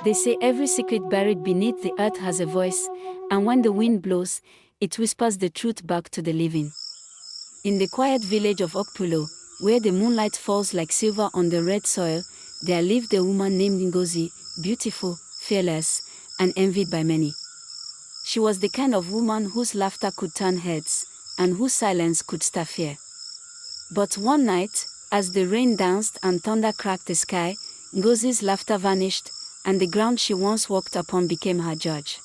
They say every secret buried beneath the earth has a voice, and when the wind blows, it whispers the truth back to the living. In the quiet village of Okpulo, where the moonlight falls like silver on the red soil, there lived a woman named Ngozi, beautiful, fearless, and envied by many. She was the kind of woman whose laughter could turn heads, and whose silence could stir fear. But one night, as the rain danced and thunder cracked the sky, Ngozi's laughter vanished, and the ground she once walked upon became her judge.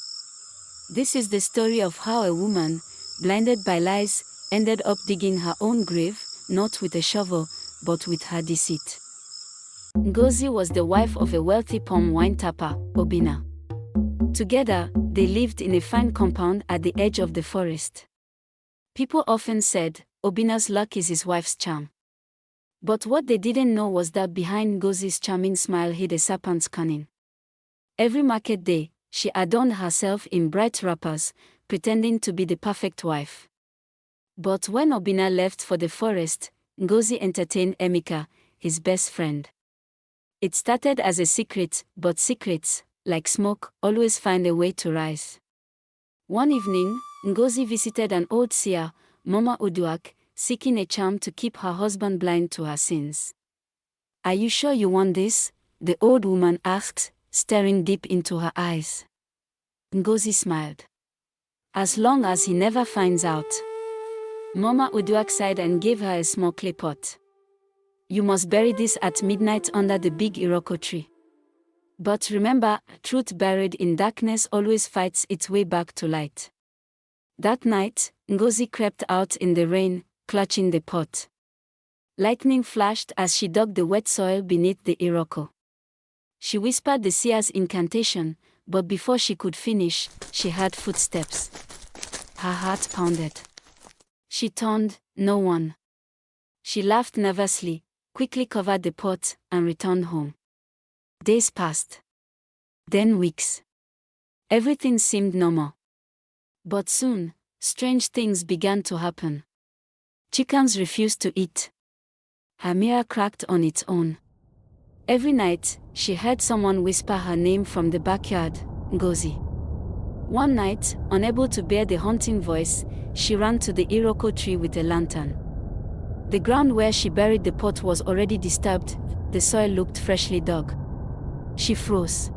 This is the story of how a woman, blinded by lies, ended up digging her own grave, not with a shovel, but with her deceit. Ngozi was the wife of a wealthy palm wine tapper, Obinna. Together, they lived in a fine compound at the edge of the forest. People often said, Obinna's luck is his wife's charm. But what they didn't know was that behind Ngozi's charming smile hid a serpent's cunning. Every market day, she adorned herself in bright wrappers, pretending to be the perfect wife. But when Obinna left for the forest, Ngozi entertained Emeka, his best friend. It started as a secret, but secrets, like smoke, always find a way to rise. One evening, Ngozi visited an old seer, Mama Uduak, seeking a charm to keep her husband blind to her sins. "Are you sure you want this?" the old woman asked, staring deep into her eyes. Ngozi smiled. "As long as he never finds out." Mama Uduak sighed and gave her a small clay pot. "You must bury this at midnight under the big Iroko tree. But remember, truth buried in darkness always fights its way back to light." That night, Ngozi crept out in the rain, clutching the pot. Lightning flashed as she dug the wet soil beneath the Iroko. She whispered the seer's incantation, but before she could finish, she heard footsteps. Her heart pounded. She turned, no one. She laughed nervously, quickly covered the pot, and returned home. Days passed. Then weeks. Everything seemed normal. But soon, strange things began to happen. Chickens refused to eat. Her mirror cracked on its own. Every night, she heard someone whisper her name from the backyard, Ngozi. One night, unable to bear the haunting voice, she ran to the Iroko tree with a lantern. The ground where she buried the pot was already disturbed, the soil looked freshly dug. She froze.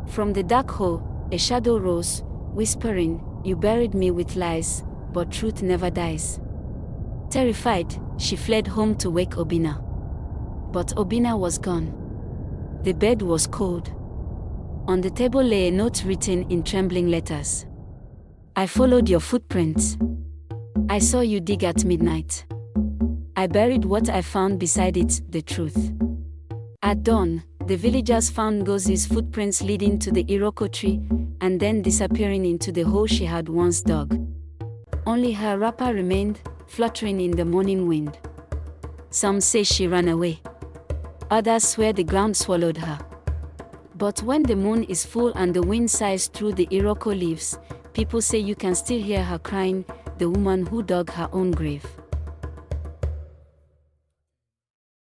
From the dark hole, a shadow rose, whispering, "You buried me with lies, but truth never dies." Terrified, she fled home to wake Obinna. But Obinna was gone. The bed was cold. On the table lay a note written in trembling letters. "I followed your footprints. I saw you dig at midnight. I buried what I found beside it, the truth." At dawn, the villagers found Ngozi's footprints leading to the Iroko tree, and then disappearing into the hole she had once dug. Only her wrapper remained, fluttering in the morning wind. Some say she ran away. Others swear the ground swallowed her. But when the moon is full and the wind sighs through the Iroko leaves, people say you can still hear her crying, the woman who dug her own grave.